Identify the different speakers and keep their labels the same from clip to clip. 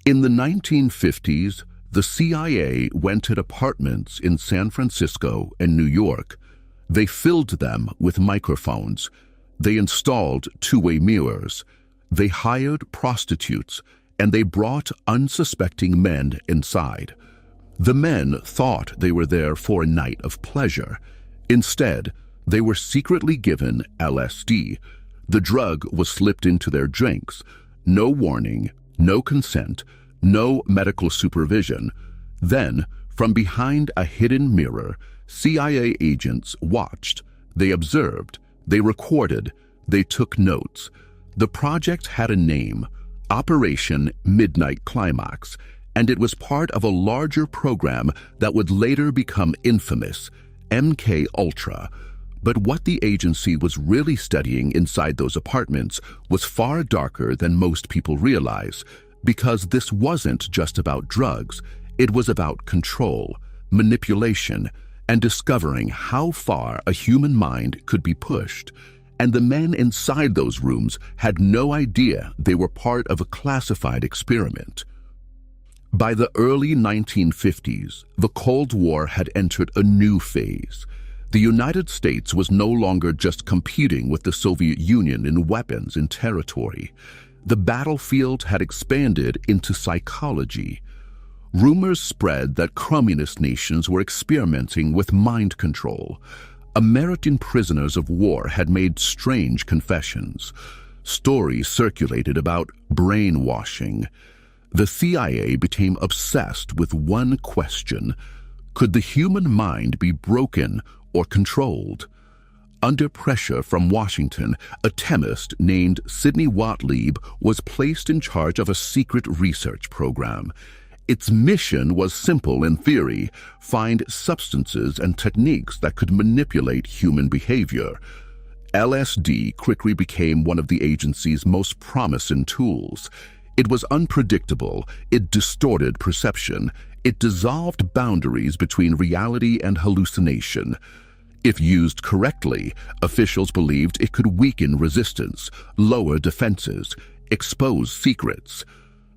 Speaker 1: In the 1950s, the CIA rented apartments in San Francisco and New York. They filled them with microphones. They installed two-way mirrors. They hired prostitutes, and they brought unsuspecting men inside. The men thought they were there for a night of pleasure. Instead, they were secretly given LSD. The drug was slipped into their drinks. No warning, no consent, no medical supervision. Then, from behind a hidden mirror, CIA agents watched. They observed. They recorded. They took notes. The project had a name, Operation Midnight Climax, and it was part of a larger program that would later become infamous, MKUltra. But what the agency was really studying inside those apartments was far darker than most people realize, because this wasn't just about drugs. It was about control, manipulation, and discovering how far a human mind could be pushed. And the men inside those rooms had no idea they were part of a classified experiment. By the early 1950s, the Cold War had entered a new phase. The United States was no longer just competing with the Soviet Union in weapons and territory. The battlefield had expanded into psychology. Rumors spread that communist nations were experimenting with mind control. American prisoners of war had made strange confessions. Stories circulated about brainwashing. The CIA became obsessed with one question: could the human mind be broken or controlled? Under pressure from Washington, a chemist named Sidney Gottlieb was placed in charge of a secret research program. Its mission was simple in theory: find substances and techniques that could manipulate human behavior. LSD quickly became one of the agency's most promising tools. It was unpredictable, it distorted perception, it dissolved boundaries between reality and hallucination. If used correctly, officials believed it could weaken resistance, lower defenses, expose secrets.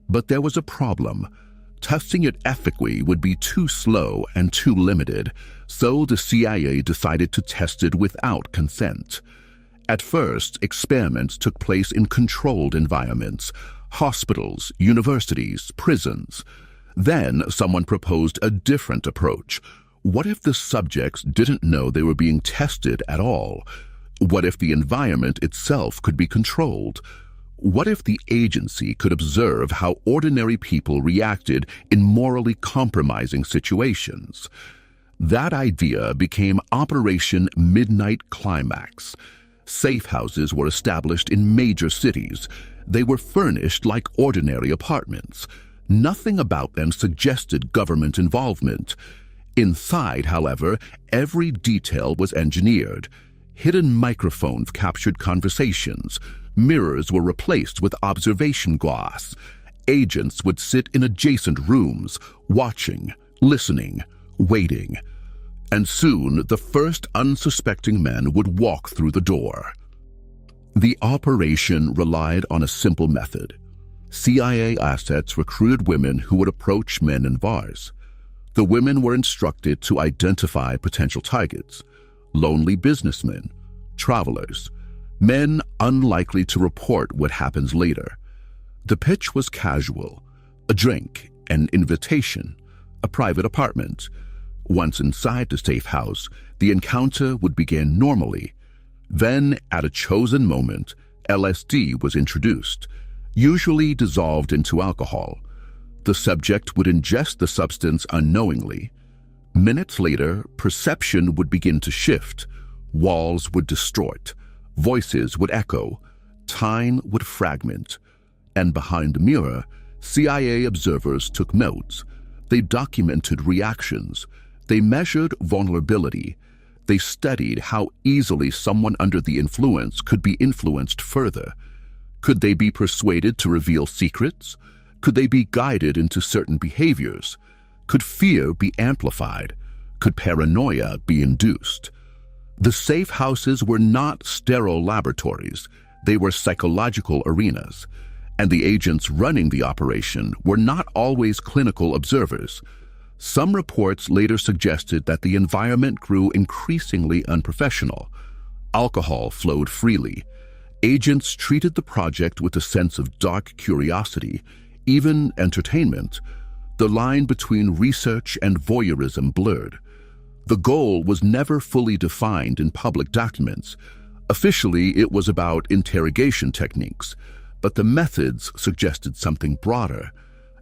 Speaker 1: But there was a problem. Testing it ethically would be too slow and too limited, so the CIA decided to test it without consent. At first, experiments took place in controlled environments: hospitals, universities, prisons. Then someone proposed a different approach. What if the subjects didn't know they were being tested at all? What if the environment itself could be controlled? What if the agency could observe how ordinary people reacted in morally compromising situations? That idea became Operation Midnight Climax. Safehouses were established in major cities. They were furnished like ordinary apartments. Nothing about them suggested government involvement. Inside, however, every detail was engineered. Hidden microphones captured conversations. Mirrors were replaced with observation glass. Agents would sit in adjacent rooms, watching, listening, waiting. And soon, the first unsuspecting men would walk through the door. The operation relied on a simple method. CIA assets recruited women who would approach men in bars. The women were instructed to identify potential targets: lonely businessmen, travelers, men unlikely to report what happens later. The pitch was casual: a drink, an invitation, a private apartment. Once inside the safe house, the encounter would begin normally. Then, at a chosen moment, LSD was introduced, usually dissolved into alcohol. The subject would ingest the substance unknowingly. Minutes later, perception would begin to shift. Walls would distort. Voices would echo. Time would fragment. And behind the mirror, CIA observers took notes. They documented reactions. They measured vulnerability. They studied how easily someone under the influence could be influenced further. Could they be persuaded to reveal secrets? Could they be guided into certain behaviors? Could fear be amplified? Could paranoia be induced? The safe houses were not sterile laboratories. They were psychological arenas. and the agents running the operation were not always clinical observers. Some reports later suggested that the environment grew increasingly unprofessional. Alcohol flowed freely. Agents treated the project with a sense of dark curiosity, even entertainment. The line between research and voyeurism blurred. The goal was never fully defined in public documents. Officially, it was about interrogation techniques, but the methods suggested something broader,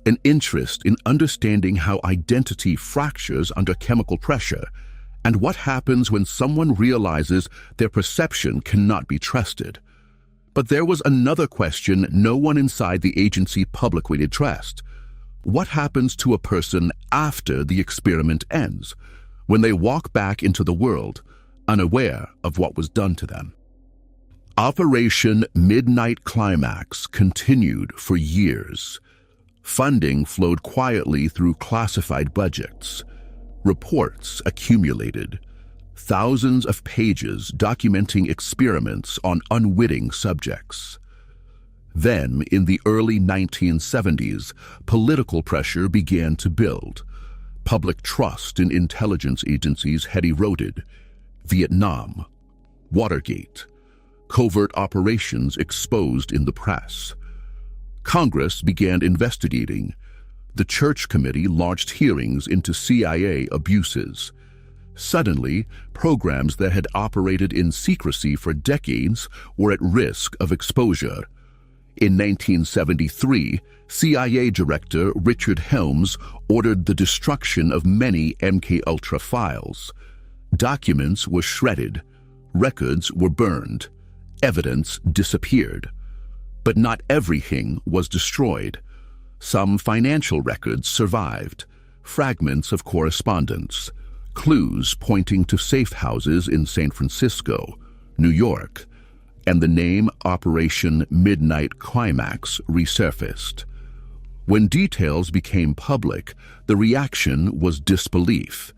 Speaker 1: an interest in understanding how identity fractures under chemical pressure, and what happens when someone realizes their perception cannot be trusted. But there was another question no one inside the agency publicly addressed. What happens to a person after the experiment ends, when they walk back into the world, unaware of what was done to them? Operation Midnight Climax continued for years. Funding flowed quietly through classified budgets. Reports accumulated, thousands of pages documenting experiments on unwitting subjects. Then, in the early 1970s, political pressure began to build. Public trust in intelligence agencies had eroded. Vietnam, Watergate, covert operations exposed in the press. Congress began investigating. The Church Committee launched hearings into CIA abuses. Suddenly, programs that had operated in secrecy for decades were at risk of exposure. In 1973, CIA Director Richard Helms ordered the destruction of many MKUltra files. Documents were shredded, records were burned, evidence disappeared. But not everything was destroyed. Some financial records survived, fragments of correspondence, clues pointing to safehouses in San Francisco, New York, and the name Operation Midnight Climax resurfaced. When details became public, the reaction was disbelief.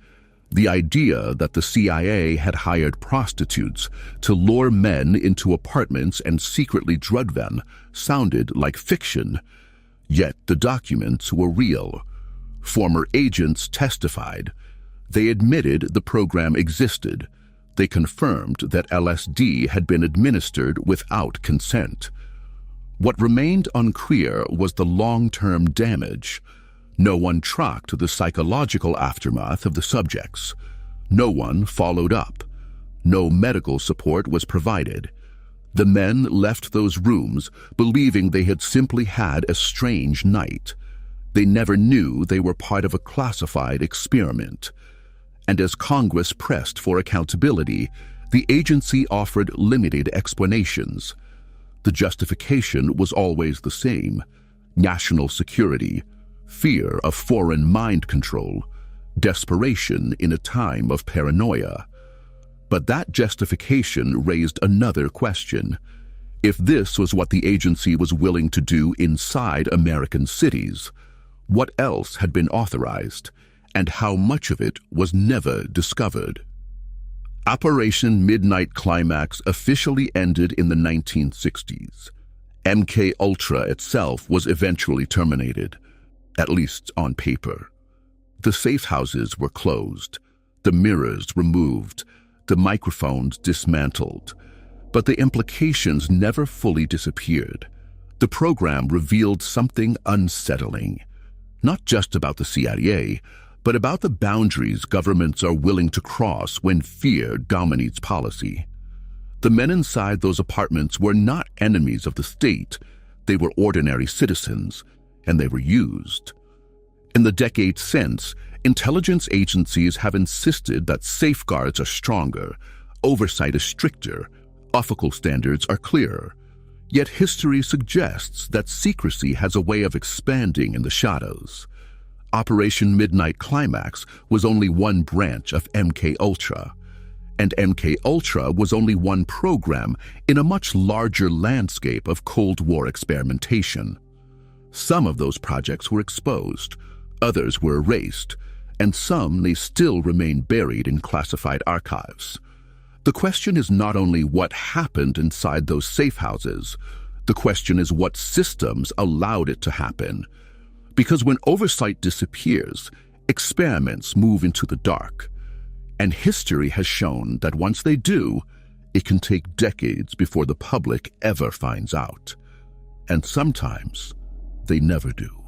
Speaker 1: The idea that the CIA had hired prostitutes to lure men into apartments and secretly drug them sounded like fiction. Yet the documents were real. Former agents testified. They admitted the program existed. They confirmed that LSD had been administered without consent. What remained unclear was the long-term damage. No one tracked the psychological aftermath of the subjects. No one followed up. No medical support was provided. The men left those rooms believing they had simply had a strange night. They never knew they were part of a classified experiment. And as Congress pressed for accountability, the agency offered limited explanations. The justification was always the same: national security, fear of foreign mind control, desperation in a time of paranoia. But that justification raised another question. If this was what the agency was willing to do inside American cities, what else had been authorized, and how much of it was never discovered? Operation Midnight Climax officially ended in the 1960s. MKUltra itself was eventually terminated, at least on paper. The safehouses were closed, the mirrors removed, the microphones dismantled. But the implications never fully disappeared. The program revealed something unsettling, not just about the CIA, but about the boundaries governments are willing to cross when fear dominates policy. The men inside those apartments were not enemies of the state. They were ordinary citizens, and they were used. In the decades since, intelligence agencies have insisted that safeguards are stronger, oversight is stricter, ethical standards are clearer. Yet history suggests that secrecy has a way of expanding in the shadows. Operation Midnight Climax was only one branch of MKUltra, and MKUltra was only one program in a much larger landscape of Cold War experimentation. Some of those projects were exposed, others were erased, and some may still remain buried in classified archives. The question is not only what happened inside those safe houses, The question is what systems allowed it to happen. Because when oversight disappears, experiments move into the dark. And history has shown that once they do, it can take decades before the public ever finds out. And sometimes they never do.